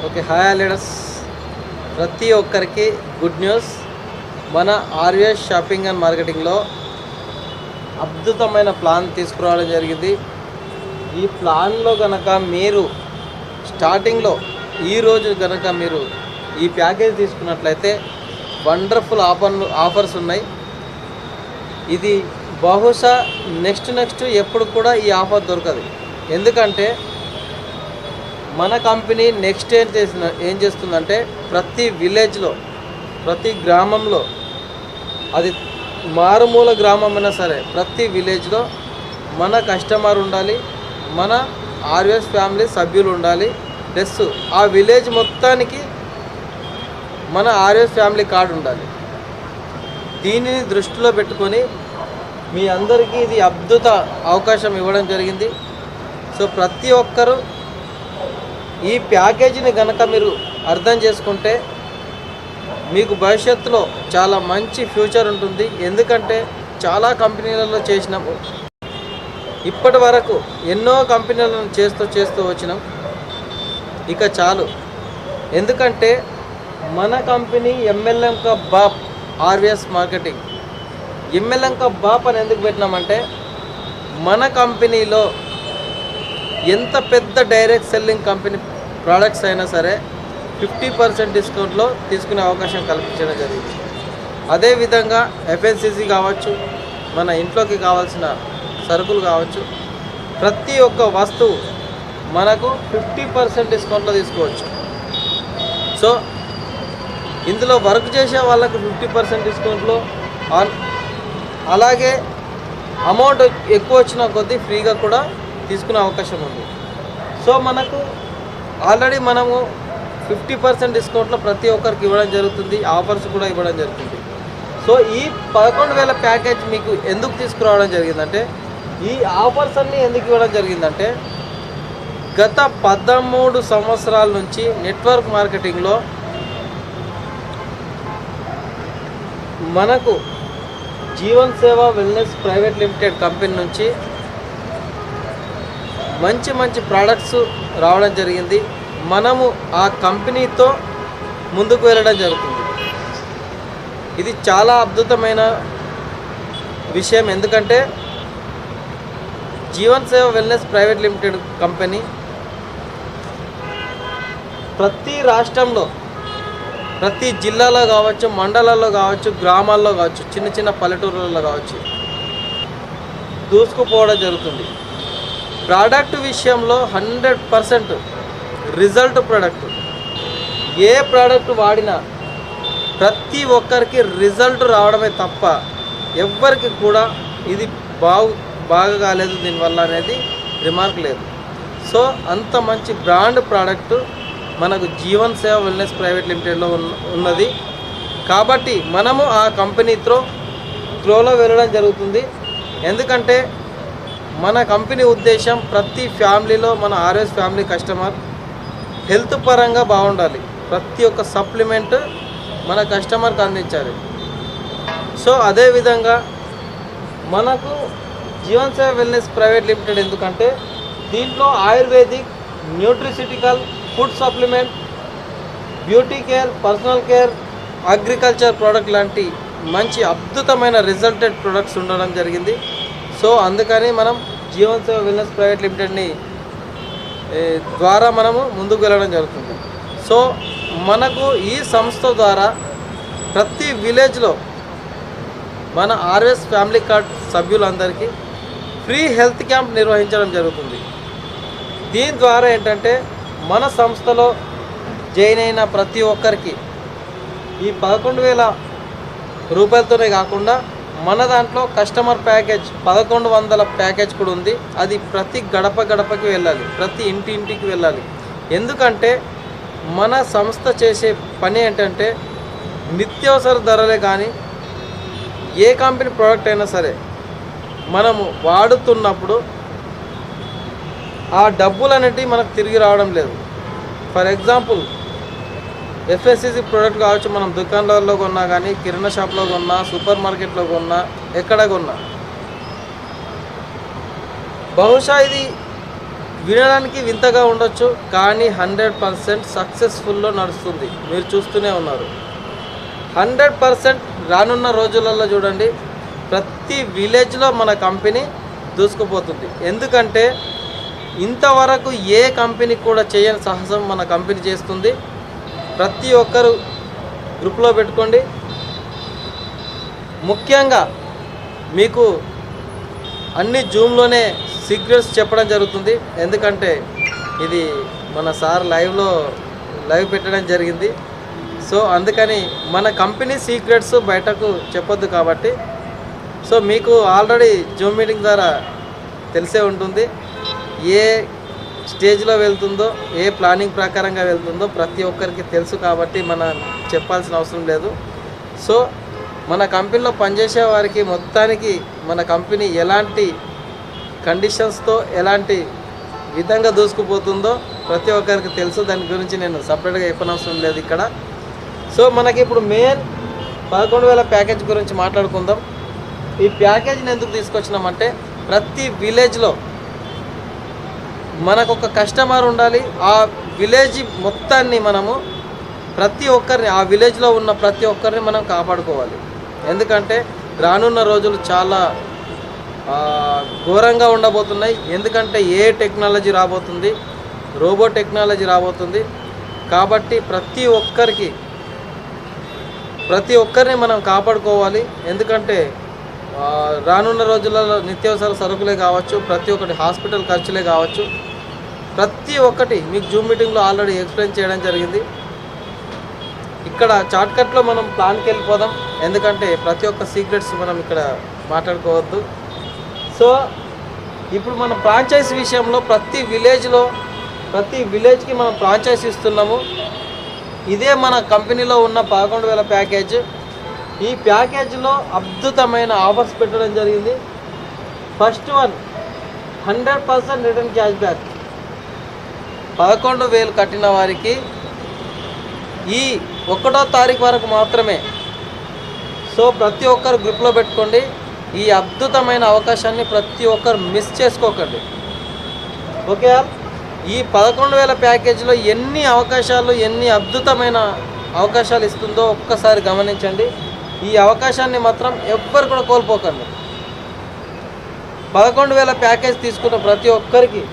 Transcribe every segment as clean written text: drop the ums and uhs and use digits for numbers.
Okay, hi leaders. ప్రతి ఒక్కరికి good news. మన ఆర్విఎస్ షాపింగ్ అండ్ మార్కెటింగ్లో అద్భుతమైన ప్లాన్ తీసుకురావడం జరిగింది. ఈ ప్లాన్లో కనుక మీరు స్టార్టింగ్లో ఈరోజు కనుక మీరు ఈ ప్యాకేజ్ తీసుకున్నట్లయితే వండర్ఫుల్ ఆఫర్స్ ఉన్నాయి. ఇది బహుశా నెక్స్ట్ ఎప్పుడు కూడా ఈ ఆఫర్ దొరకదు. ఎందుకంటే మన కంపెనీ నెక్స్ట్ ఏం చేస్తుందంటే ప్రతి విలేజ్లో, ప్రతి గ్రామంలో, అది మారుమూల గ్రామం అయినా సరే, ప్రతి విలేజ్లో మన కస్టమర్ ఉండాలి, మన ఆర్విఎస్ ఫ్యామిలీ సభ్యులు ఉండాలి, ప్లస్ ఆ విలేజ్ మొత్తానికి మన ఆర్విఎస్ ఫ్యామిలీ కార్డు ఉండాలి. దీనిని దృష్టిలో పెట్టుకొని మీ అందరికీ ఇది అద్భుత అవకాశం ఇవ్వడం జరిగింది. సో ప్రతి ఒక్కరూ ఈ ప్యాకేజీని కనుక మీరు అర్థం చేసుకుంటే మీకు భవిష్యత్తులో చాలా మంచి ఫ్యూచర్ ఉంటుంది. ఎందుకంటే చాలా కంపెనీలలో చేసినాము, ఇప్పటి వరకు ఎన్నో కంపెనీలను చేస్తూ వచ్చినాం. ఇక చాలు. ఎందుకంటే మన కంపెనీ ఎంఎల్ఎం కా బాప్ ఆర్విఎస్ మార్కెటింగ్. ఎంఎల్ఎం కా బాప్ అని ఎందుకు పెట్టినామంటే మన కంపెనీలో ఎంత పెద్ద డైరెక్ట్ సెల్లింగ్ కంపెనీ ప్రోడక్ట్స్ అయినా సరే 50% డిస్కౌంట్లో తీసుకునే అవకాశం కల్పించడం జరిగింది. అదేవిధంగా ఎఫ్ఎన్సీసీ కావచ్చు, మన ఇంట్లోకి కావాల్సిన సరుకులు కావచ్చు, ప్రతి ఒక్క వస్తువు మనకు 50% డిస్కౌంట్లో తీసుకోవచ్చు. సో ఇందులో వర్క్ చేసే వాళ్ళకు 50% డిస్కౌంట్లో, అలాగే అమౌంట్ ఎక్కువ వచ్చిన కొద్దీ ఫ్రీగా కూడా తీసుకునే అవకాశం ఉంది. సో మనకు ఆల్రెడీ మనము 50% డిస్కౌంట్లో ప్రతి ఒక్కరికి ఇవ్వడం జరుగుతుంది, ఆఫర్స్ కూడా ఇవ్వడం జరుగుతుంది. సో ఈ 11,000 ప్యాకేజ్ మీకు ఎందుకు తీసుకురావడం జరిగిందంటే, ఈ ఆఫర్స్ అన్నీ ఎందుకు ఇవ్వడం జరిగిందంటే, గత 13 సంవత్సరాల నుంచి నెట్వర్క్ మార్కెటింగ్లో మనకు జీవన్ సేవ వెల్నెస్ ప్రైవేట్ లిమిటెడ్ కంపెనీ నుంచి మంచి ప్రోడక్ట్స్ రావడం జరిగింది. మనము ఆ కంపెనీతో ముందుకు వెళ్ళడం జరుగుతుంది. ఇది చాలా అద్భుతమైన విషయం. ఎందుకంటే జీవన్ సేవ వెల్నెస్ ప్రైవేట్ లిమిటెడ్ కంపెనీ ప్రతి రాష్ట్రంలో, ప్రతి జిల్లాలో కావచ్చు, మండలాల్లో కావచ్చు, గ్రామాల్లో కావచ్చు, చిన్న పల్లెటూరులలో కావచ్చు దూసుకుపోవడం జరుగుతుంది. ప్రోడక్ట్ విషయంలో 100% రిజల్ట్ ప్రోడక్ట్. ఏ ప్రోడక్ట్ వాడినా ప్రతి ఒక్కరికి రిజల్ట్ రావడమే తప్ప ఎవ్వరికి కూడా ఇది బాగా కాలేదు దీనివల్ల అనేది రిమార్క్ లేదు. సో అంత మంచి బ్రాండ్ ప్రోడక్ట్ మనకు జీవన్ సేవ వెల్నెస్ ప్రైవేట్ లిమిటెడ్లో ఉన్నది. కాబట్టి మనము ఆ కంపెనీ త్రోలో వెళ్ళడం జరుగుతుంది. ఎందుకంటే మన కంపెనీ ఉద్దేశం ప్రతి ఫ్యామిలీలో మన ఆర్ఎస్ ఫ్యామిలీ కస్టమర్ హెల్త్ పరంగా బాగుండాలి. ప్రతి ఒక్క సప్లిమెంట్ మన కస్టమర్కి అందించాలి. సో అదేవిధంగా మనకు జీవన్ సేవ వెల్నెస్ ప్రైవేట్ లిమిటెడ్ ఎందుకంటే దీంట్లో ayurvedic, nutraceutical, food supplement, beauty care, personal care, agriculture product లాంటి మంచి అద్భుతమైన రిజల్టెడ్ ప్రొడక్ట్స్ ఉండడం జరిగింది. సో అందుకని మనం జీవన్ సేవ వెల్నెస్ ప్రైవేట్ లిమిటెడ్ని ద్వారా మనము ముందుకు వెళ్ళడం జరుగుతుంది. సో మనకు ఈ సంస్థ ద్వారా ప్రతి విలేజ్లో మన ఆర్ఎస్ ఫ్యామిలీ కార్డ్ సభ్యులందరికీ ఫ్రీ హెల్త్ క్యాంప్ నిర్వహించడం జరుగుతుంది. దీని ద్వారా ఏంటంటే మన సంస్థలో జాయిన్ అయిన ప్రతి ఒక్కరికి ఈ 11,000 రూపాయలతోనే కాకుండా మన దాంట్లో కస్టమర్ ప్యాకేజ్ 1,100 ప్యాకేజ్ కూడా ఉంది. అది ప్రతి గడపకి వెళ్ళాలి, ప్రతి ఇంటికి వెళ్ళాలి. ఎందుకంటే మన సంస్థ చేసే పని ఏంటంటే నిత్యావసర ధరలే కానీ ఏ కంపెనీ ప్రోడక్ట్ అయినా సరే మనము వాడుతున్నప్పుడు ఆ డబ్బులు అనేటివి మనకు తిరిగి రావడం లేదు. ఫర్ ఎగ్జాంపుల్ ఎఫ్ఎస్సిసి ప్రోడక్ట్ కావచ్చు, మనం దుకాణాలలో కొన్నా కానీ, కిరాణా షాప్లో కొన్నా, సూపర్ మార్కెట్లో కొన్నా, ఎక్కడ కొన్నా బహుశా ఇది వినడానికి వింతగా ఉండొచ్చు, కానీ 100% సక్సెస్ఫుల్లో నడుస్తుంది. మీరు చూస్తూనే ఉన్నారు. 100% రానున్న రోజులలో చూడండి, ప్రతి విలేజ్లో మన కంపెనీ దూసుకుపోతుంది. ఎందుకంటే ఇంతవరకు ఏ కంపెనీ కూడా చేయని సాహసం మన కంపెనీ చేస్తుంది. ప్రతి ఒక్కరు గ్రూప్లో పెట్టుకోండి. ముఖ్యంగా మీకు అన్ని జూమ్లోనే సీక్రెట్స్ చెప్పడం జరుగుతుంది. ఎందుకంటే ఇది మన సార్ లైవ్ పెట్టడం జరిగింది. సో అందుకని మన కంపెనీ సీక్రెట్స్ బయటకు చెప్పొద్దు కాబట్టి, సో మీకు ఆల్రెడీ జూమ్ మీటింగ్ ద్వారా తెలిసే ఉంటుంది. ఏ స్టేజ్లో వెళ్తుందో, ఏ ప్లానింగ్ ప్రకారంగా వెళ్తుందో ప్రతి ఒక్కరికి తెలుసు కాబట్టి మనం చెప్పాల్సిన అవసరం లేదు. సో మన కంపెనీలో పనిచేసే వారికి మొత్తానికి మన కంపెనీ ఎలాంటి కండిషన్స్తో ఎలాంటి విధంగా దూసుకుపోతుందో ప్రతి ఒక్కరికి తెలుసు. దాని గురించి నేను సపరేట్గా చెప్పనవసరం లేదు ఇక్కడ. సో మనకి ఇప్పుడు మెయిన్ 11,000 ప్యాకేజ్ గురించి మాట్లాడుకుందాం. ఈ ప్యాకేజీని ఎందుకు తీసుకొచ్చినామంటే, ప్రతి విలేజ్లో మనకు ఒక కస్టమర్ ఉండాలి. ఆ విలేజ్ మొత్తాన్ని మనము ప్రతి ఒక్కరిని, ఆ విలేజ్లో ఉన్న ప్రతి ఒక్కరిని మనం కాపాడుకోవాలి. ఎందుకంటే రానున్న రోజులు చాలా ఘోరంగా ఉండబోతున్నాయి. ఎందుకంటే ఏ టెక్నాలజీ రాబోతుంది, రోబో టెక్నాలజీ రాబోతుంది. కాబట్టి ప్రతి ఒక్కరిని మనం కాపాడుకోవాలి. ఎందుకంటే రానున్న రోజులలో నిత్యావసర సరుకులే కావచ్చు, ప్రతి ఒక్కటి హాస్పిటల్ ఖర్చులే కావచ్చు, ప్రతి ఒక్కటి మీకు జూమ్ మీటింగ్లో ఆల్రెడీ ఎక్స్ప్లెయిన్ చేయడం జరిగింది. ఇక్కడ షార్ట్కట్లో మనం ప్లాన్కి వెళ్ళిపోదాం. ఎందుకంటే ప్రతి ఒక్క సీక్రెట్స్ మనం ఇక్కడ మాట్లాడుకోవద్దు. సో ఇప్పుడు మన ఫ్రాంచైజ్ విషయంలో ప్రతి విలేజ్కి మనం ఫ్రాంచైజ్ ఇస్తున్నాము. ఇదే మన కంపెనీలో ఉన్న 11,000 ప్యాకేజ్. ఈ ప్యాకేజీలో అద్భుతమైన ఆఫర్స్ పెట్టడం జరిగింది. First one 100% return cash back. 11,000 కట్టిన వారికి ఈ 1వ తారీఖు వరకు మాత్రమే. సో ప్రతి ఒక్కరు గ్రూప్లో పెట్టుకోండి. ఈ అద్భుతమైన అవకాశాన్ని ప్రతి ఒక్కరు మిస్ చేసుకోకండి. ఓకే, ఈ 11,000 ప్యాకేజీలో ఎన్ని అద్భుతమైన అవకాశాలు ఇస్తుందో ఒక్కసారి గమనించండి. ఈ అవకాశాన్ని మాత్రం ఎవ్వరు కూడా కోల్పోకండి. 11,000 ప్యాకేజ్ తీసుకున్న ప్రతి ఒక్కరికి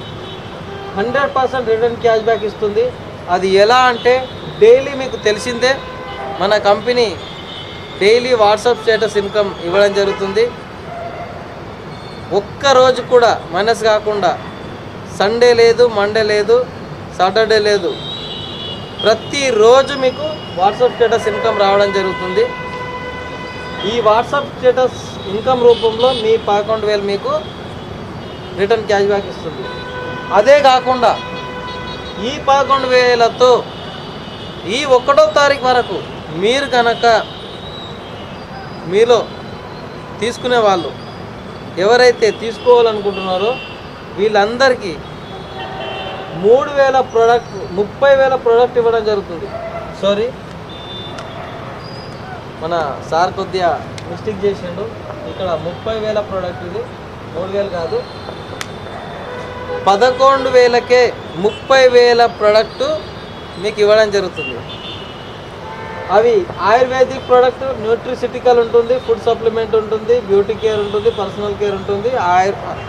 100% రిటర్న్ క్యాష్ బ్యాక్ ఇస్తుంది. అది ఎలా అంటే, డైలీ మీకు తెలిసిందే మన company daily WhatsApp status income ఇవ్వడం జరుగుతుంది. ఒక్కరోజు కూడా మైనస్ కాకుండా, సండే లేదు, మండే లేదు, సాటర్డే లేదు, ప్రతిరోజు మీకు వాట్సాప్ స్టేటస్ ఇన్కమ్ రావడం జరుగుతుంది. ఈ వాట్సాప్ స్టేటస్ ఇన్కమ్ రూపంలో మీ 11,000 మీకు రిటర్న్ క్యాష్ బ్యాక్ ఇస్తుంది. అదే కాకుండా ఈ 11,000తో ఈ 1వ తారీఖు వరకు మీరు కనుక మీలో తీసుకునే వాళ్ళు ఎవరైతే తీసుకోవాలనుకుంటున్నారో వీళ్ళందరికీ 30,000 ప్రోడక్ట్ ఇవ్వడం జరుగుతుంది. సారీ, మన సార్ కొద్దిగా మిస్టేక్ చేసిండు. ఇక్కడ 30,000 ప్రోడక్ట్, ఇది 3,000 కాదు, 11,000కే 30,000 ప్రోడక్టు మీకు ఇవ్వడం జరుగుతుంది. అవి ఆయుర్వేదిక్ ప్రోడక్ట్, న్యూట్రిసిటికల్ ఉంటుంది, ఫుడ్ సప్లిమెంట్ ఉంటుంది, బ్యూటీ కేర్ ఉంటుంది, పర్సనల్ కేర్ ఉంటుంది,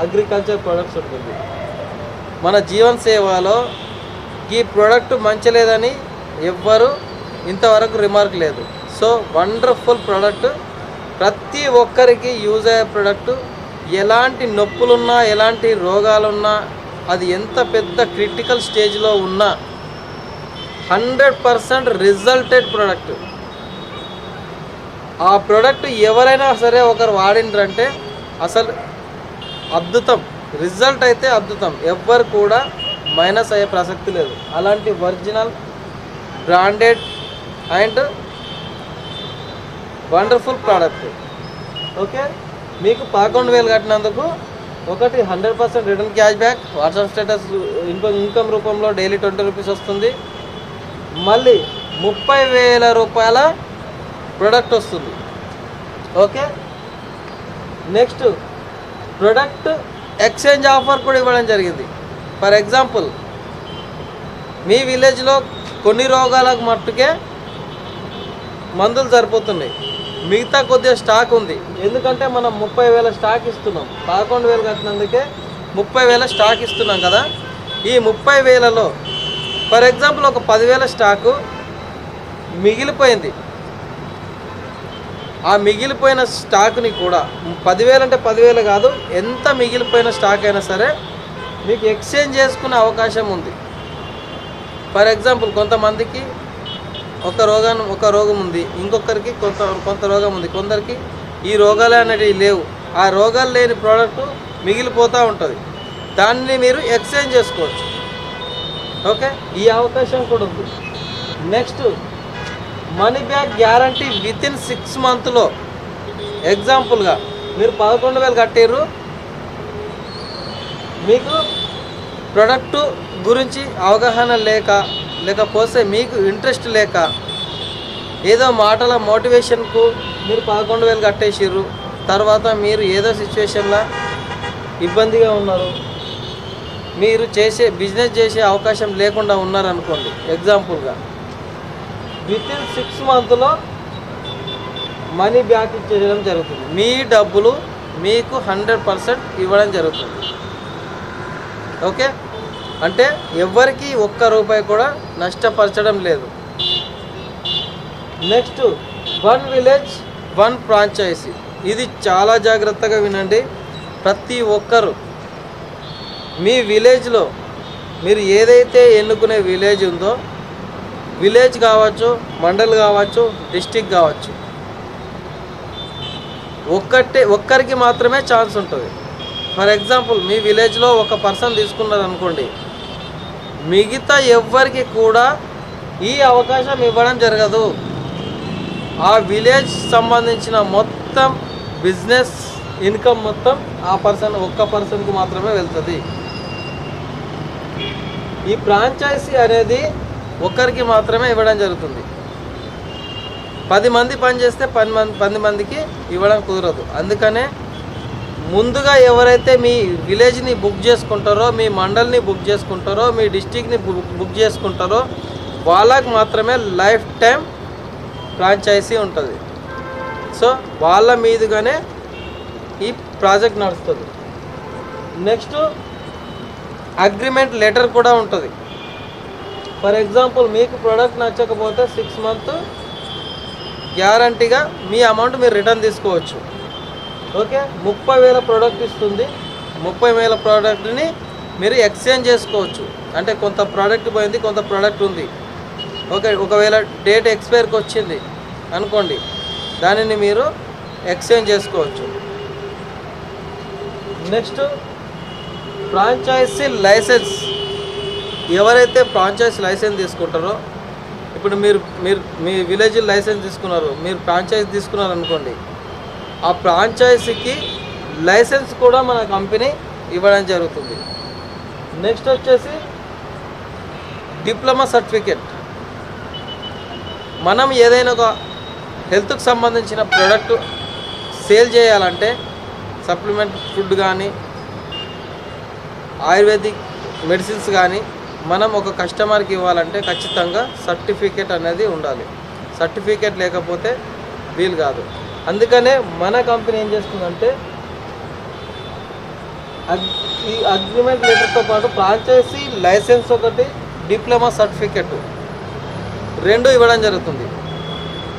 అగ్రికల్చర్ ప్రోడక్ట్స్ ఉంటుంది. మన జీవన్ సేవలో ఈ ప్రోడక్ట్ మంచి లేదని ఎవ్వరు ఇంతవరకు రిమార్క్ లేదు. సో వండర్ఫుల్ ప్రోడక్ట్, ప్రతి ఒక్కరికి యూజ్ అయ్యే ప్రోడక్ట్. ఎలాంటి నొప్పులున్నా, ఎలాంటి రోగాలున్నా, అది ఎంత పెద్ద క్రిటికల్ స్టేజ్లో ఉన్నా 100% రిజల్టెడ్ ప్రోడక్ట్. ఆ ప్రోడక్ట్ ఎవరైనా సరే ఒకరు వాడిండ్రంటే అసలు అద్భుతం, రిజల్ట్ అయితే అద్భుతం, ఎవ్వరు కూడా మైనస్ అయ్యే ప్రసక్తి లేదు. అలాంటి original branded and wonderful product. Okay, మీకు 11,000 కట్టినందుకు ఒకటి 100% return cash back, WhatsApp status income రూపంలో డైలీ 20 రూపీస్ వస్తుంది. మళ్ళీ 30,000 రూపాయల ప్రోడక్ట్ వస్తుంది. Okay, next product exchange offer కూడా ఇవ్వడం జరిగింది. ఫర్ ఎగ్జాంపుల్ మీ విలేజ్లో కొన్ని రోగాలకు మట్టుకే మందులు సరిపోతున్నాయి, మిగతా కొద్దిగా స్టాక్ ఉంది. ఎందుకంటే మనం 30,000 స్టాక్ ఇస్తున్నాం, 11,000 కట్టినందుకే 30,000 స్టాక్ ఇస్తున్నాం కదా. ఈ 30,000లో ఫర్ ఎగ్జాంపుల్ ఒక 10,000 స్టాకు మిగిలిపోయింది. ఆ మిగిలిపోయిన స్టాక్ని కూడా 10,000 అంటే 10,000 కాదు, ఎంత మిగిలిపోయిన స్టాక్ అయినా సరే మీకు ఎక్స్చేంజ్ చేసుకునే అవకాశం ఉంది. ఫర్ ఎగ్జాంపుల్ కొంతమందికి ఒక రోగం ఉంది, ఇంకొకరికి కొంత రోగం ఉంది, కొందరికి ఈ రోగాలు అనేవి లేవు. ఆ రోగాలు లేని ప్రోడక్ట్ మిగిలిపోతూ ఉంటుంది, దాన్ని మీరు ఎక్స్చేంజ్ చేసుకోవచ్చు. ఓకే, ఈ అవకాశం కూడా ఉంది. Next money back guarantee within 6 మంత్లో. ఎగ్జాంపుల్గా మీరు 11,000 కట్టారు, మీకు ప్రొడక్టు గురించి అవగాహన లేకపోతే మీకు ఇంట్రెస్ట్ లేక ఏదో మాటల మోటివేషన్కు మీరు 11,000 కట్టేసారు, తర్వాత మీరు ఏదో సిచ్యువేషన్లో ఇబ్బందిగా ఉన్నారు, మీరు బిజినెస్ చేసే అవకాశం లేకుండా ఉన్నారనుకోండి. ఎగ్జాంపుల్గా వితిన్ 6 మంత్లో మనీ బ్యాక్ ఇచ్చేయడం జరుగుతుంది. మీ డబ్బులు మీకు 100% ఇవ్వడం జరుగుతుంది. ఓకే, అంటే ఎవరికి ₹1 కూడా నష్టపరచడం లేదు. Next 1 village 1 franchisee. ఇది చాలా జాగ్రత్తగా వినండి. ప్రతి ఒక్కరు మీ విలేజ్లో మీరు ఏదైతే ఎన్నుకునే విలేజ్ ఉందో, విలేజ్ కావచ్చు, మండల్ కావచ్చు, డిస్టిక్ కావచ్చు, ఒక్కరికి మాత్రమే ఛాన్స్ ఉంటుంది. ఫర్ ఎగ్జాంపుల్ మీ విలేజ్లో ఒక పర్సన్ తీసుకున్నారు అనుకోండి, మిగతా ఎవ్వరికి కూడా ఈ అవకాశం ఇవ్వడం జరగదు. ఆ విలేజ్ సంబంధించిన మొత్తం బిజినెస్ ఇన్కమ్ మొత్తం ఒక్క పర్సన్కి మాత్రమే వెళ్తుంది. ఈ ఫ్రాంచైజీ అనేది ఒక్కరికి మాత్రమే ఇవ్వడం జరుగుతుంది. 10 మంది పనిచేస్తే 10 మందికి ఇవ్వడం కుదరదు. అందుకనే ముందుగా ఎవరైతే మీ విలేజ్ని బుక్ చేసుకుంటారో, మీ మండల్ని బుక్ చేసుకుంటారో, మీ డిస్టిక్ని బుక్ చేసుకుంటారో వాళ్ళకి మాత్రమే లైఫ్ టైం ఫ్రాంచైజీ ఉంటుంది. సో వాళ్ళ మీదుగానే ఈ ప్రాజెక్ట్ నడుస్తుంది. నెక్స్ట్ అగ్రిమెంట్ లెటర్ కూడా ఉంటుంది. ఫర్ ఎగ్జాంపుల్ మీకు ప్రోడక్ట్ నచ్చకపోతే 6 మంత్ గ్యారంటీగా మీ అమౌంట్ మీరు రిటర్న్ తీసుకోవచ్చు. ఓకే, 30,000 ప్రోడక్ట్ ఇస్తుంది, 30,000 ప్రోడక్ట్ని మీరు ఎక్స్చేంజ్ చేసుకోవచ్చు. అంటే కొంత ప్రోడక్ట్ పోయింది, కొంత ప్రోడక్ట్ ఉంది. ఓకే, ఒకవేళ డేట్ ఎక్స్పైర్కి వచ్చింది అనుకోండి, దానిని మీరు ఎక్స్చేంజ్ చేసుకోవచ్చు. Next franchisee licence. ఎవరైతే ఫ్రాంచైజీ లైసెన్స్ తీసుకుంటారో, ఇప్పుడు మీరు మీ విలేజ్ లైసెన్స్ తీసుకున్నారు, మీరు ఫ్రాంచైజీ తీసుకున్నారు అనుకోండి, ఆ ఫ్రాంచైజీకి లైసెన్స్ కూడా మన కంపెనీ ఇవ్వడం జరుగుతుంది. నెక్స్ట్ వచ్చేసి డిప్లొమా సర్టిఫికేట్. మనం ఏదైనా ఒక హెల్త్కి సంబంధించిన ప్రోడక్ట్ సేల్ చేయాలంటే, సప్లిమెంట్ ఫుడ్ కానీ ఆయుర్వేదిక్ మెడిసిన్స్ కానీ మనం ఒక కస్టమర్కి ఇవ్వాలంటే ఖచ్చితంగా సర్టిఫికేట్ అనేది ఉండాలి. సర్టిఫికేట్ లేకపోతే వీలు కాదు. అందుకనే మన కంపెనీ ఏం చేస్తుందంటే ఈ అగ్రిమెంట్ లెటర్తో పాటు ఫ్రాంచైజీ లైసెన్స్ ఒకటి, డిప్లొమా సర్టిఫికేట్ 2 ఇవ్వడం జరుగుతుంది,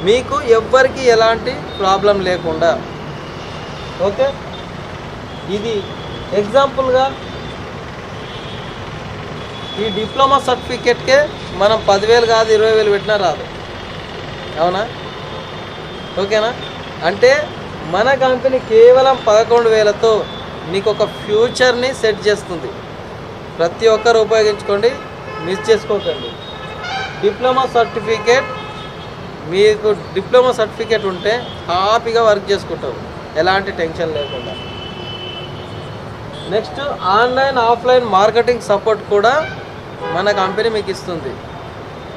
మీకు ఎవ్వరికి ఎలాంటి ప్రాబ్లం లేకుండా. ఓకే, ఇది ఎగ్జాంపుల్గా ఈ డిప్లొమా సర్టిఫికేట్కే మనం 10,000 కాదు 20,000 పెట్టినా రాదు. అవునా? ఓకేనా? అంటే మన కంపెనీ కేవలం 11,000తో నీకు ఒక ఫ్యూచర్ని సెట్ చేస్తుంది. ప్రతి ఒక్కరు ఉపయోగించుకోండి, మిస్ చేసుకోకండి. డిప్లొమా సర్టిఫికేట్, మీకు డిప్లొమా సర్టిఫికేట్ ఉంటే హ్యాపీగా వర్క్ చేసుకుంటావు, ఎలాంటి టెన్షన్ లేకుండా. Next online offline marketing support కూడా మన కంపెనీ మీకు ఇస్తుంది.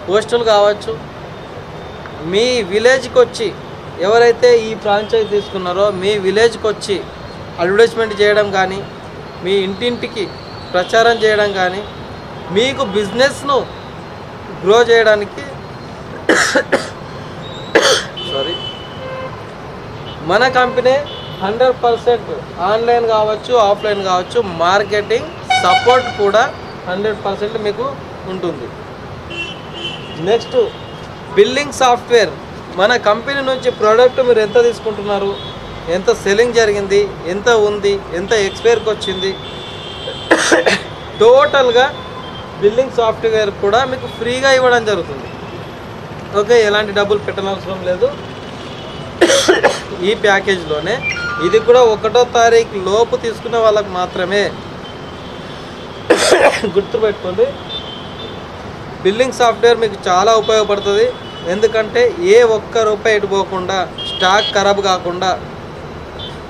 పోస్టులు కావచ్చు, మీ విలేజ్కి వచ్చి ఎవరైతే ఈ ఫ్రాంచైజ్ తీసుకున్నారో మీ విలేజ్కి వచ్చి అడ్వర్టైజ్మెంట్ చేయడం కానీ, మీ ఇంటింటికి ప్రచారం చేయడం కానీ మీకు బిజినెస్ను గ్రో చేయడానికి మన కంపెనీ 100% ఆన్లైన్ కావచ్చు, ఆఫ్లైన్ కావచ్చు, మార్కెటింగ్ సపోర్ట్ కూడా 100% మీకు ఉంటుంది. Next billing software. మన కంపెనీ నుంచి ప్రోడక్ట్ మీరు ఎంత తీసుకుంటున్నారు, ఎంత సెల్లింగ్ జరిగింది, ఎంత ఉంది, ఎంత ఎక్స్పైర్కి వచ్చింది, టోటల్గా బిల్లింగ్ సాఫ్ట్వేర్ కూడా మీకు ఫ్రీగా ఇవ్వడం జరుగుతుంది. ఓకే, ఎలాంటి డబ్బులు పెట్టనవసరం లేదు ఈ ప్యాకేజ్లోనే. ఇది కూడా 1వ తారీఖు లోపు తీసుకునే వాళ్ళకి మాత్రమే. గుర్తుపెట్టుకోండి, బిల్లింగ్ సాఫ్ట్వేర్ మీకు చాలా ఉపయోగపడుతుంది. ఎందుకంటే ఏ ఒక్క రూపాయి ఎటు పోకుండా, స్టాక్ ఖరాబ్ కాకుండా,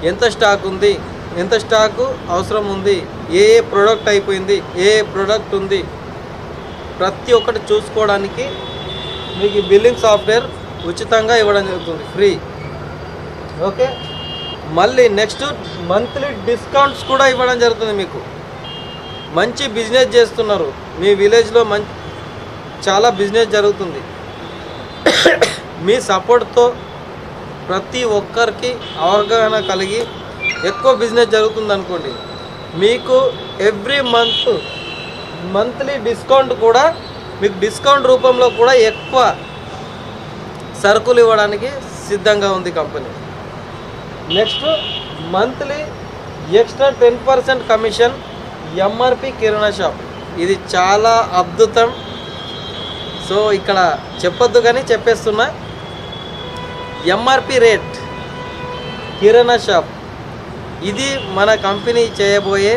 ఎంత స్టాక్ ఉంది, ఎంత స్టాకు అవసరం ఉంది, ఏ ప్రోడక్ట్ అయిపోయింది, ఏ ప్రోడక్ట్ ఉంది, ప్రతి ఒక్కటి చూసుకోవడానికి మీకు ఈ బిల్లింగ్ సాఫ్ట్వేర్ ఉచితంగా ఇవ్వడం జరుగుతుంది, ఫ్రీ. ఓకే, మళ్ళీ నెక్స్ట్ మంత్లీ డిస్కౌంట్స్ కూడా ఇవ్వడం జరుగుతుంది. మీకు మంచి బిజినెస్ చేస్తున్నారు, మీ విలేజ్లో చాలా బిజినెస్ జరుగుతుంది. మీ సపోర్ట్తో ప్రతి ఒక్కరికి అవగాహన కలిగి ఎక్కువ బిజినెస్ జరుగుతుంది అనుకోండి, మీకు ఎవ్రీ మంత్లీ డిస్కౌంట్ కూడా, మీకు డిస్కౌంట్ రూపంలో కూడా ఎక్కువ సరుకులు ఇవ్వడానికి సిద్ధంగా ఉంది company. Next monthly extra 10% commission MRP కిరాణా షాప్. ఇది చాలా అద్భుతం. సో ఇక్కడ చెప్పొద్దు కానీ చెప్పేస్తున్నా, ఎంఆర్పి రేట్ కిరాణా షాప్ ఇది మన కంపెనీ చేయబోయే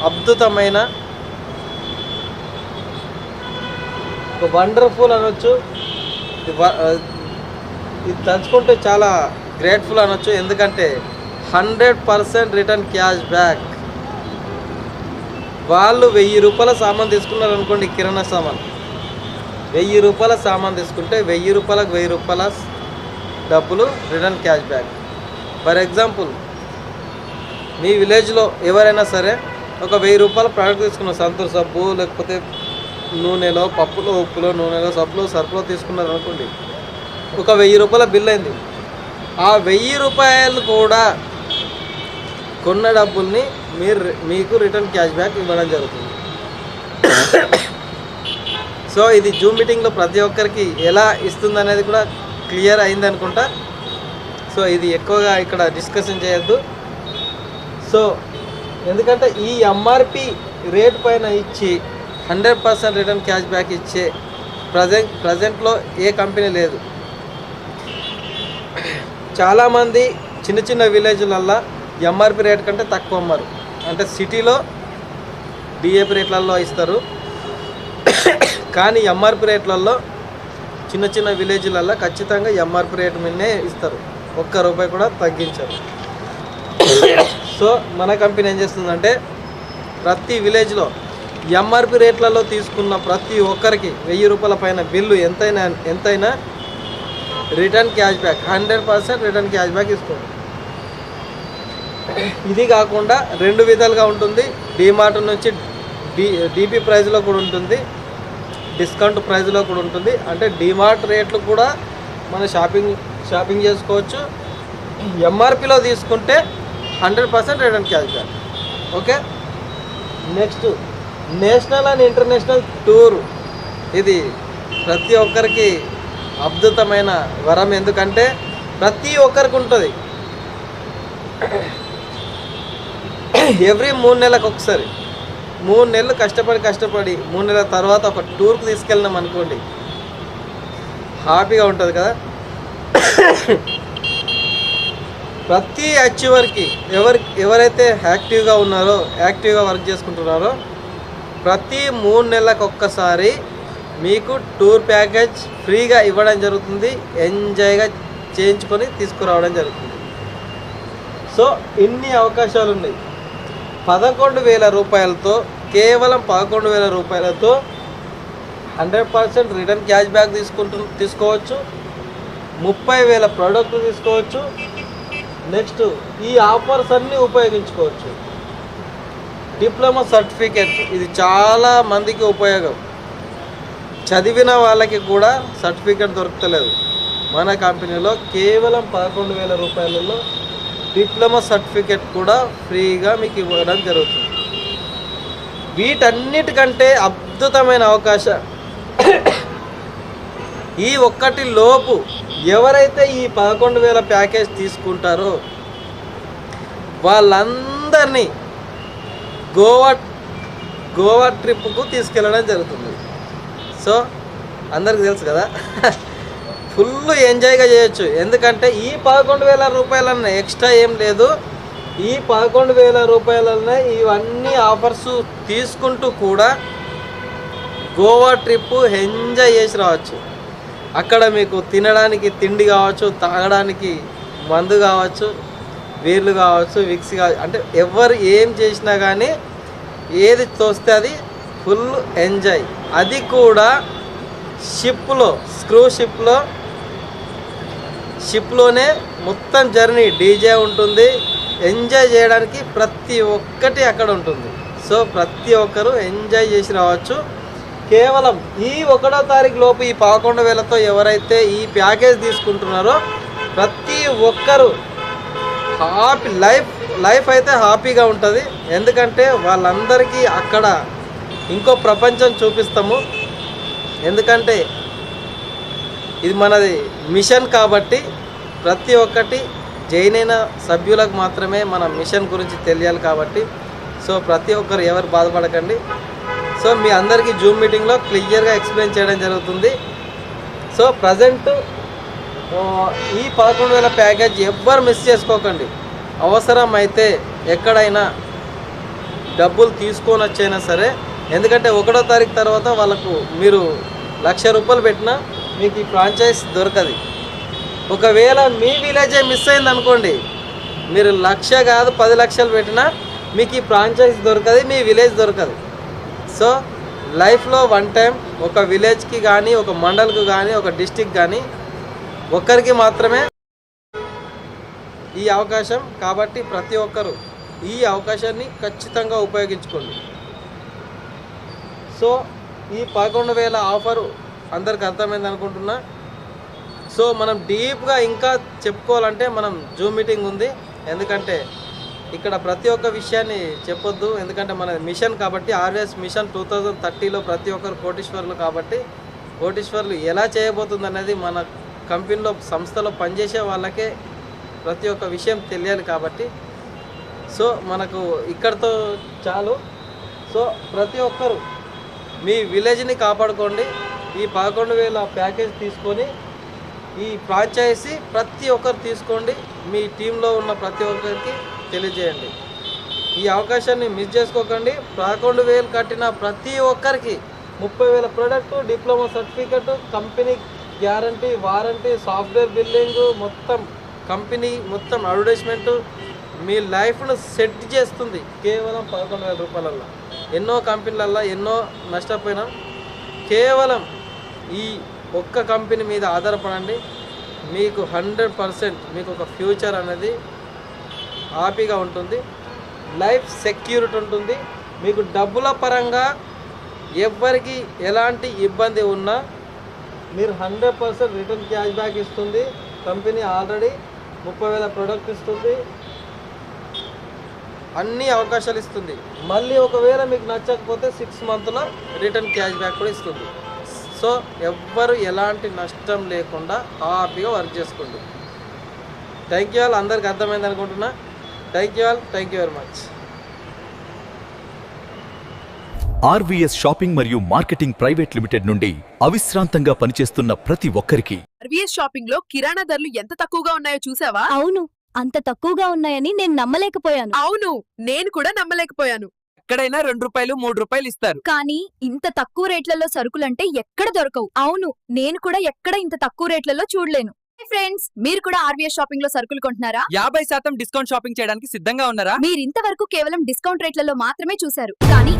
అద్భుతమైన వండర్ఫుల్ అనొచ్చు. ఇది తలుచుకుంటే చాలా గ్రేట్ఫుల్ అనొచ్చు. ఎందుకంటే 100% రిటర్న్ క్యాష్ బ్యాక్. వాళ్ళు 1000 రూపాయల సామాన్ తీసుకున్నారు అనుకోండి, కిరాణా సామాన్ 1000 రూపాయల సామాన్ తీసుకుంటే 1000 రూపాయలకు 1000 రూపాయల డబ్బులు return cash back. For example, మీ విలేజ్లో ఎవరైనా సరే ఒక 1000 రూపాయల ప్రోడక్ట్ తీసుకున్నారు, సంతూర్ సబ్బు, లేకపోతే నూనెలో, పప్పులో, ఉప్పులో, నూనెలో, సబ్బులో, సరుకులో తీసుకున్నారు అనుకోండి, ఒక 1000 రూపాయల బిల్ అయింది. ఆ 1000 రూపాయలు కూడా కొన్న డబ్బుల్ని మీకు రిటర్న్ క్యాష్ బ్యాక్ ఇవ్వడం జరుగుతుంది. సో ఇది జూమ్ మీటింగ్లో ప్రతి ఒక్కరికి ఎలా ఇస్తుంది అనేది కూడా క్లియర్ అయింది అనుకుంటా. సో ఇది ఎక్కువగా ఇక్కడ డిస్కషన్ చేయొద్దు. సో ఎందుకంటే ఈ ఎంఆర్పి రేట్ పైన ఇచ్చి 100% రిటర్న్ క్యాష్ బ్యాక్ ఇచ్చే ప్రజెంట్లో ఏ కంపెనీ లేదు. చాలామంది చిన్న చిన్న విలేజ్లల్లో ఎంఆర్పి రేట్ కంటే తక్కువ అమ్మారు. అంటే సిటీలో డిఏపి రేట్లలో ఇస్తారు, కానీ ఎంఆర్పి రేట్లలో చిన్న చిన్న విలేజ్లల్లో ఖచ్చితంగా ఎంఆర్పి రేట్ మీదనే ఇస్తారు, ₹1 కూడా తగ్గించారు. సో మన కంపెనీ ఏం చేస్తుందంటే ప్రతి విలేజ్లో ఎంఆర్పి రేట్లలో తీసుకున్న ప్రతి ఒక్కరికి 1000 రూపాయల పైన బిల్లు ఎంతైనా return cash back 100% return cash back ఇస్తుంది. ఇది కాకుండా 2 విధాలుగా ఉంటుంది. డిమార్ట్ నుంచి డిపి ప్రైస్లో కూడా ఉంటుంది, డిస్కౌంట్ ప్రైస్లో కూడా ఉంటుంది. అంటే డిమార్ట్ రేట్లు కూడా మన షాపింగ్ చేసుకోవచ్చు. ఎంఆర్పిలో తీసుకుంటే 100% return cash back. Okay, next national and international tour. ఇది ప్రతి ఒక్కరికి అద్భుతమైన వరం. ఎందుకంటే ప్రతి ఒక్కరికి ఉంటుంది. ఎవ్రీ 3 నెలలకు ఒకసారి, 3 నెలలు కష్టపడి 3 నెలల తర్వాత ఒక టూర్కి తీసుకెళ్ళినాం అనుకోండి, హ్యాపీగా ఉంటుంది కదా. ప్రతి అచీవర్కి ఎవరైతే యాక్టివ్గా ఉన్నారో, యాక్టివ్గా వర్క్ చేసుకుంటున్నారో, ప్రతి 3 నెలలకు ఒక్కసారి మీకు టూర్ ప్యాకేజ్ ఫ్రీగా ఇవ్వడం జరుగుతుంది. ఎంజాయ్గా చేయించుకొని తీసుకురావడం జరుగుతుంది. సో ఇన్ని అవకాశాలు ఉన్నాయి. 11,000 రూపాయలతో, కేవలం 11,000 రూపాయలతో 100% రిటర్న్ క్యాష్ బ్యాక్ తీసుకోవచ్చు. 30,000 ప్రోడక్ట్లు తీసుకోవచ్చు. నెక్స్ట్ ఈ ఆఫర్స్ అన్నీ ఉపయోగించుకోవచ్చు. డిప్లొమా సర్టిఫికేట్ ఇది చాలా మందికి ఉపయోగం. చదివిన వాళ్ళకి కూడా సర్టిఫికేట్ దొరకలేదు. మన కంపెనీలో కేవలం 11,000 రూపాయలలో డిప్లొమా సర్టిఫికేట్ కూడా ఫ్రీగా మీకు ఇవ్వడం జరుగుతుంది. వీటన్నిటికంటే అద్భుతమైన అవకాశం ఈ ఒక్కటి లోపు ఎవరైతే ఈ 11,000 ప్యాకేజ్ తీసుకుంటారో వాళ్ళందరినీ గోవా ట్రిప్కు తీసుకెళ్ళడం జరుగుతుంది. సో అందరికి తెలుసు కదా, ఫుల్ ఎంజాయ్గా చేయొచ్చు. ఎందుకంటే ఈ 11,000 రూపాయలన్న ఎక్స్ట్రా ఏం లేదు. ఈ 11,000 రూపాయలనే ఇవన్నీ ఆఫర్స్ తీసుకుంటూ కూడా గోవా ట్రిప్ ఎంజాయ్ చేసి రావచ్చు. అక్కడ మీకు తినడానికి తిండి కావచ్చు, తాగడానికి మందు కావచ్చు, బీర్లు కావచ్చు, విక్స్ కావచ్చు, అంటే ఎవరు ఏం చేసినా కానీ ఏది తోస్తే అది ఫుల్ ఎంజాయ్. అది కూడా షిప్లో, స్క్రూ షిప్లోనే మొత్తం జర్నీ డీజే ఉంటుంది. ఎంజాయ్ చేయడానికి ప్రతి ఒక్కటి అక్కడ ఉంటుంది. సో ప్రతి ఒక్కరు ఎంజాయ్ చేసి రావచ్చు. కేవలం ఈ 1వ తారీఖు లోపు ఈ 11,000తో ఎవరైతే ఈ ప్యాకేజ్ తీసుకుంటున్నారో ప్రతి ఒక్కరు హ్యాపీ లైఫ్ అయితే హ్యాపీగా ఉంటుంది. ఎందుకంటే వాళ్ళందరికీ అక్కడ ఇంకో ప్రపంచం చూపిస్తాము. ఎందుకంటే ఇది మనది మిషన్ కాబట్టి ప్రతి ఒక్కటి జాయిన్ అయిన సభ్యులకు మాత్రమే మన మిషన్ గురించి తెలియాలి కాబట్టి సో ప్రతి ఒక్కరు ఎవరు బాధపడకండి. సో మీ అందరికీ జూమ్ మీటింగ్లో క్లియర్గా ఎక్స్ప్లెయిన్ చేయడం జరుగుతుంది. సో ప్రజెంట్ ఈ 11,000 ప్యాకేజ్ ఎవ్వరు మిస్ చేసుకోకండి. అవసరం అయితే ఎక్కడైనా డబ్బులు తీసుకొని వచ్చైనా సరే, ఎందుకంటే 1వ తారీఖు తర్వాత వాళ్ళకు మీరు 1,00,000 రూపాయలు పెట్టినా మీకు ఈ ఫ్రాంచైజ్ దొరకదు. ఒకవేళ మీ విలేజే మిస్ అయింది అనుకోండి, మీరు 1,00,000 కాదు 10 లక్షలు పెట్టినా మీకు ఈ ఫ్రాంచైజ్ దొరకదు, మీ విలేజ్ దొరకదు. సో లైఫ్లో వన్ టైం ఒక విలేజ్కి కానీ, ఒక మండల్కి కానీ, ఒక డిస్టిక్ కానీ ఒక్కరికి మాత్రమే ఈ అవకాశం. కాబట్టి ప్రతి ఒక్కరు ఈ అవకాశాన్ని ఖచ్చితంగా ఉపయోగించుకోండి. సో ఈ 11,000 ఆఫరు అందరికి అర్థమైంది అనుకుంటున్నా. సో మనం డీప్గా ఇంకా చెప్పుకోవాలంటే మనం జూమ్ మీటింగ్ ఉంది. ఎందుకంటే ఇక్కడ ప్రతి ఒక్క విషయాన్ని చెప్పొద్దు, ఎందుకంటే మన మిషన్ కాబట్టి ఆర్ఎస్ మిషన్ 2030లో ప్రతి ఒక్కరు కోటీశ్వరులు కాబట్టి కోటీశ్వరులు ఎలా చేయబోతుంది అనేది మన కంపెనీలో సంస్థలో పనిచేసే వాళ్ళకే ప్రతి ఒక్క విషయం తెలియాలి కాబట్టి సో మనకు ఇక్కడితో చాలు. సో ప్రతి ఒక్కరు మీ విలేజ్ని కాపాడుకోండి. ఈ 11,000 ప్యాకేజ్ తీసుకొని ఈ ఫ్రాంచైజీ ప్రతి ఒక్కరు తీసుకోండి. మీ టీంలో ఉన్న ప్రతి ఒక్కరికి తెలియజేయండి. ఈ అవకాశాన్ని మిస్ చేసుకోకండి. 11,000 కట్టిన ప్రతి ఒక్కరికి 30,000 product, diploma certificate, company guarantee, warranty, software billing, మొత్తం కంపెనీ మొత్తం అడ్వర్టైజ్మెంటు మీ లైఫ్ను సెట్ చేస్తుంది కేవలం 11,000 రూపాయలల్లో. ఎన్నో కంపెనీలల్లో ఎన్నో నష్టపోయినా కేవలం ఈ ఒక్క కంపెనీ మీద ఆధారపడండి. మీకు 100% మీకు ఒక ఫ్యూచర్ అనేది హ్యాపీగా ఉంటుంది, లైఫ్ సెక్యూరిటీ ఉంటుంది. మీకు డబ్బుల పరంగా ఎవ్వరికి ఎలాంటి ఇబ్బంది ఉన్నా మీరు 100% రిటర్న్ క్యాష్ బ్యాక్ ఇస్తుంది కంపెనీ. ఆల్రెడీ 30,000 ప్రోడక్ట్ ఇస్తుంది, అన్ని అవకాశాలు ఇస్తుంది. మళ్ళీ ఒకవేళ మీకు నచ్చకపోతే 6 మంత్లో రిటర్న్ క్యాష్ బ్యాక్ కూడా ఇస్తుంది. సో ఎవ్వరు ఎలాంటి నష్టం లేకుండా హ్యాపీగా వర్క్ చేసుకోండి. Thank you all. అందరికి అర్థమైంది అనుకుంటున్నా. Thank you all. Thank you very much. RVS shopping మరియు మార్కెటింగ్ ప్రైవేట్ లిమిటెడ్ నుండి అవిశ్రాంతంగా పనిచేస్తున్న ప్రతి ఒక్కరికి ఆర్వీఎస్ షాపింగ్ లో కిరాణా ధరలు ఎంత తక్కువగా ఉన్నాయో చూసావా? అవును, అంత తక్కువగా ఉన్నాయని నేను నమ్మలేకపోయాను. అవును, నేను కూడా నమ్మలేకపోయాను. ఎక్కడైనా 2 రూపాయలు 3 రూపాయలు ఇస్తారు. కానీ ఇంత తక్కువ రేట్లలో సరుకులంటే ఎక్కడ దొరకవు. అవును, నేను కూడా ఎక్కడ ఇంత తక్కువ రేట్లలో చూడలేను. ఫ్రెండ్స్, మీరు కూడా ఆర్వీఎస్ షాపింగ్ లో సరుకులు కొంటున్నారా? 50% డిస్కౌంట్ షాపింగ్ చేయడానికి సిద్ధంగా ఉన్నారా? మీరింతవరకు కేవలం డిస్కౌంట్ రేట్లలో మాత్రమే చూశారు, కానీ